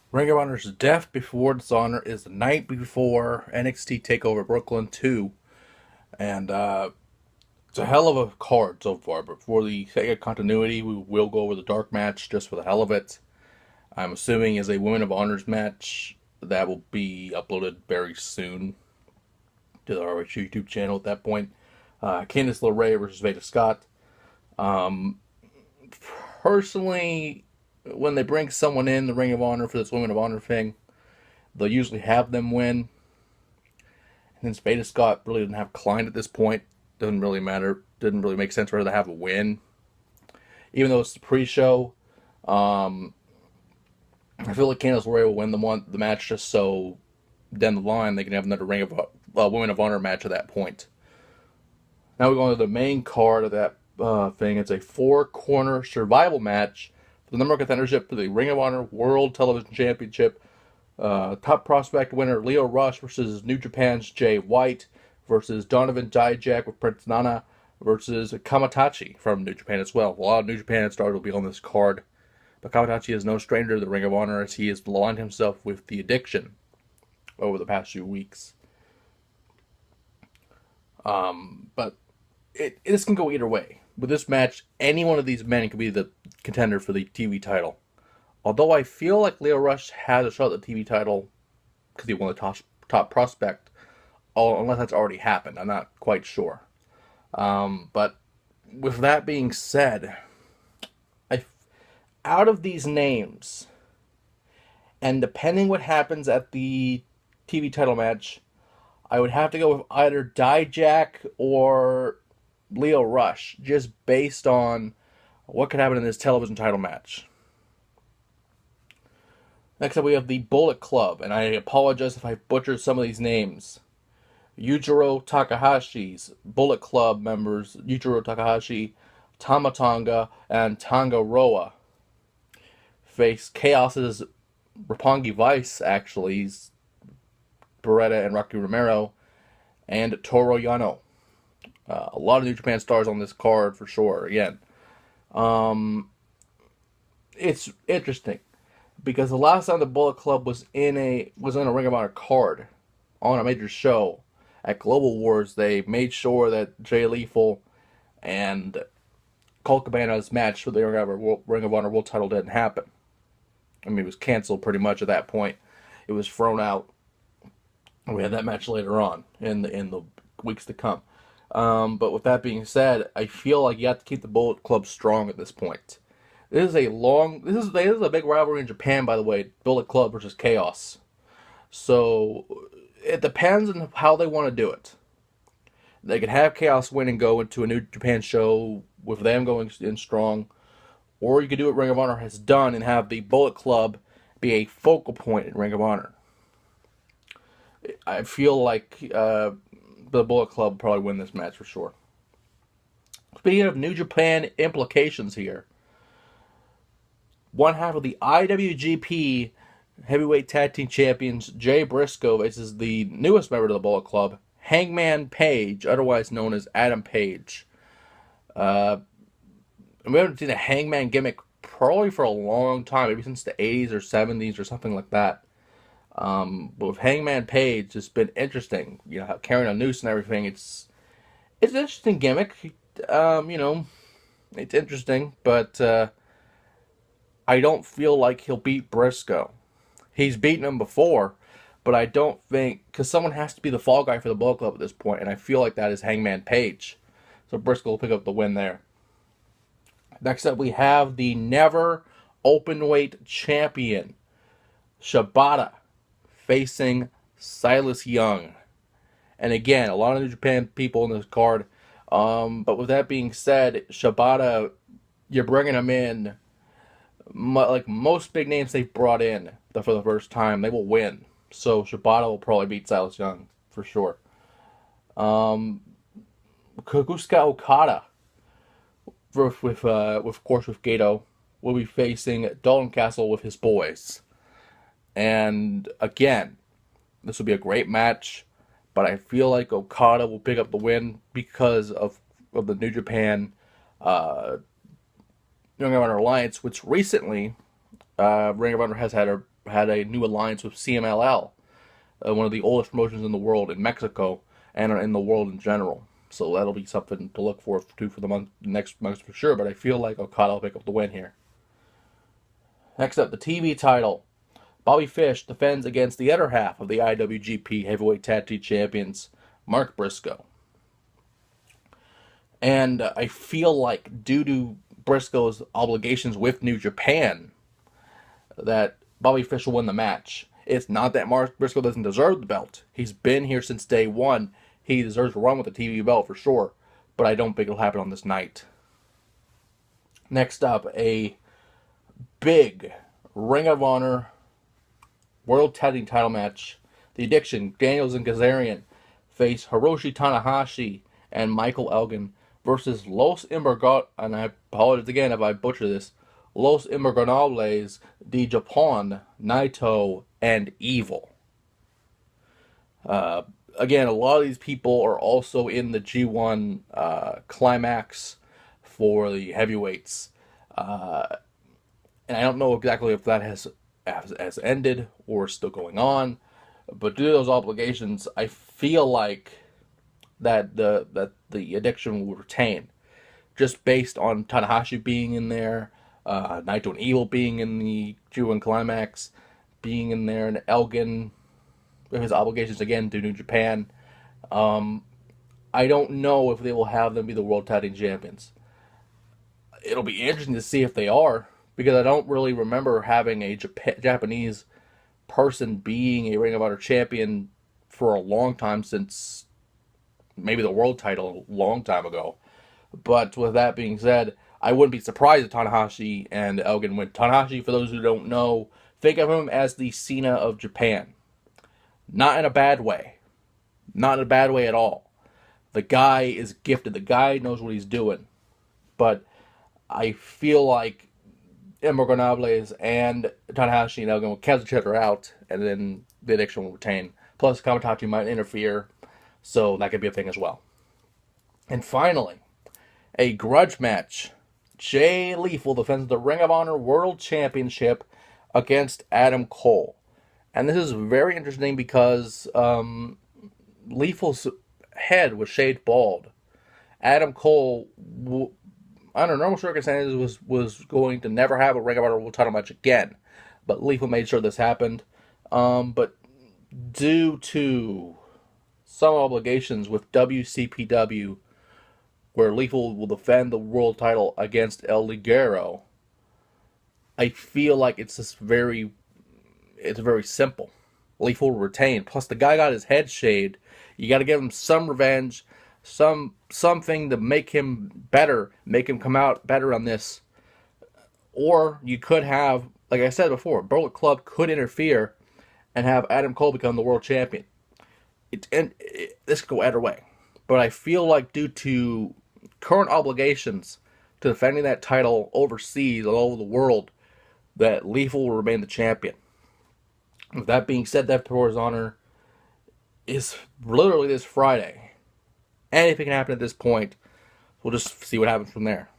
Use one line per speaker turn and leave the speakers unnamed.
Ring of Honor's Death Before Dishonor is the night before NXT TakeOver Brooklyn 2. And it's a hell of a card so far. But for the sake of continuity, we will go over the dark match just for the hell of it. I'm assuming is a Women of Honors match that will be uploaded very soon to the ROH YouTube channel at that point. Candice LeRae versus Veda Scott. Um, Personally, when they bring someone in the Ring of Honor for this Women of Honor thing, they'll usually have them win. And since Veda Scott really didn't have Klein at this point, doesn't really matter. Didn't really make sense for her to have a win. Even though it's the pre-show, um, I feel like Candice LeRae will win the match just so down the line they can have another Ring of Women of Honor match at that point. Now we're going to the main card of that thing. It's a four-corner survival match for the number one contendership for the Ring of Honor World Television Championship. Top prospect winner Lio Rush versus New Japan's Jay White versus Donovan Dijak with Prince Nana versus Kamatachi from New Japan as well. A lot of New Japan stars will be on this card. But Kamatachi is no stranger to the Ring of Honor as he has aligned himself with the Addiction over the past few weeks. But this can go either way. With this match, any one of these men could be the contender for the TV title. Although I feel like Lio Rush has a shot at the TV title because he won the top prospect, unless that's already happened. I'm not quite sure. But with that being said, out of these names, and depending what happens at the TV title match, I would have to go with either Dijak or Lio Rush, just based on what could happen in this television title match. Next up, we have the Bullet Club, and I apologize if I butchered some of these names. Yujiro Takahashi's Bullet Club members, Yujiro Takahashi, Tama Tonga, and Tonga Roa, face Chaos's Roppongi Vice, actually. He's Beretta and Rocky Romero, and Toru Yano. A lot of New Japan stars on this card for sure. Again, it's interesting because the last time the Bullet Club was in a Ring of Honor card on a major show at Global Wars, they made sure that Jay Lethal and Colt Cabana's match for the Ring of Honor World Title didn't happen. I mean, it was canceled pretty much at that point. It was thrown out. We had that match later on in the weeks to come. But with that being said, I feel like you have to keep the Bullet Club strong at this point. This is a big rivalry in Japan, by the way. Bullet Club versus Chaos. So it depends on how they want to do it. They could have Chaos win and go into a New Japan show with them going in strong, or you could do what Ring of Honor has done and have the Bullet Club be a focal point in Ring of Honor. I feel like the Bullet Club will probably win this match for sure. Speaking of New Japan implications here, one half of the IWGP Heavyweight Tag Team Champions Jay Briscoe faces the newest member of the Bullet Club, Hangman Page, otherwise known as Adam Page. We haven't seen a Hangman gimmick probably for a long time, maybe since the 80s or 70s or something like that. But with Hangman Page, it's been interesting. You know, carrying a noose and everything. It's an interesting gimmick. It's interesting, but I don't feel like he'll beat Briscoe. He's beaten him before, but I don't think because someone has to be the fall guy for the Bullet Club at this point, and I feel like that is Hangman Page. So Briscoe will pick up the win there. Next up, we have the never openweight champion Shibata facing Silas Young. And again, a lot of New Japan people in this card. But with that being said, Shibata, you're bringing him in. Like most big names they've brought in for the first time, they will win. So Shibata will probably beat Silas Young for sure. Kazuchika Okada, of course with Gato, will be facing Dalton Castle with his boys. And again, this will be a great match, but I feel like Okada will pick up the win because of the New Japan Ring of Honor Alliance, which recently Ring of Honor has had had a new alliance with CMLL, one of the oldest promotions in the world in Mexico and in the world in general. So that'll be something to look for the next month for sure. But I feel like Okada will pick up the win here. Next up, the TV title. Bobby Fish defends against the other half of the IWGP Heavyweight Tag Team Champions, Mark Briscoe. And I feel like due to Briscoe's obligations with New Japan, that Bobby Fish will win the match. It's not that Mark Briscoe doesn't deserve the belt. He's been here since day one. He deserves to run with the TV belt for sure. But I don't think it'll happen on this night. Next up, a big Ring of Honor World Tag Team title match. The Addiction, Daniels and Kazarian, face Hiroshi Tanahashi and Michael Elgin versus Los Inmortal, and I apologize again if I butcher this, Los Inmortales de Japón, Naito, and Evil. Again, a lot of these people are also in the G1 climax for the heavyweights. And I don't know exactly if that has ended or is still going on. But due to those obligations, I feel like that the Addiction will retain. Just based on Tanahashi being in there, Naito and Evil being in the G1 climax, being in there, and Elgin with his obligations again to New Japan. I don't know if they will have them be the World Tag Team Champions. It'll be interesting to see if they are, because I don't really remember having a Japanese person being a Ring of Honor champion for a long time, since maybe the world title a long time ago. But with that being said, I wouldn't be surprised if Tanahashi and Elgin win. Tanahashi, for those who don't know, think of him as the Cena of Japan. Not in a bad way. Not in a bad way at all. The guy is gifted. The guy knows what he's doing. But I feel like Inmortales and Tanahashi and Elgin will cancel each other out, and then the Addiction will retain. Plus, Kamitachi might interfere, so that could be a thing as well. And finally, a grudge match. Jay Lethal defends the Ring of Honor World Championship against Adam Cole. And this is very interesting because Lethal's head was shaved bald. Adam Cole, under normal circumstances, was going to never have a Ring of Honor World title match again. But Lethal made sure this happened. But due to some obligations with WCPW, where Lethal will defend the world title against El Ligero, I feel like it's very simple. Lethal will retain. Plus, the guy got his head shaved. You got to give him some revenge, something to make him better, make him come out better on this. Or you could have, like I said before, Bullet Club could interfere and have Adam Cole become the world champion. This could go either way. But I feel like due to current obligations to defending that title overseas, all over the world, that Lethal will remain the champion. With that being said, that Tour's Honor is literally this Friday. Anything can happen at this point. We'll just see what happens from there.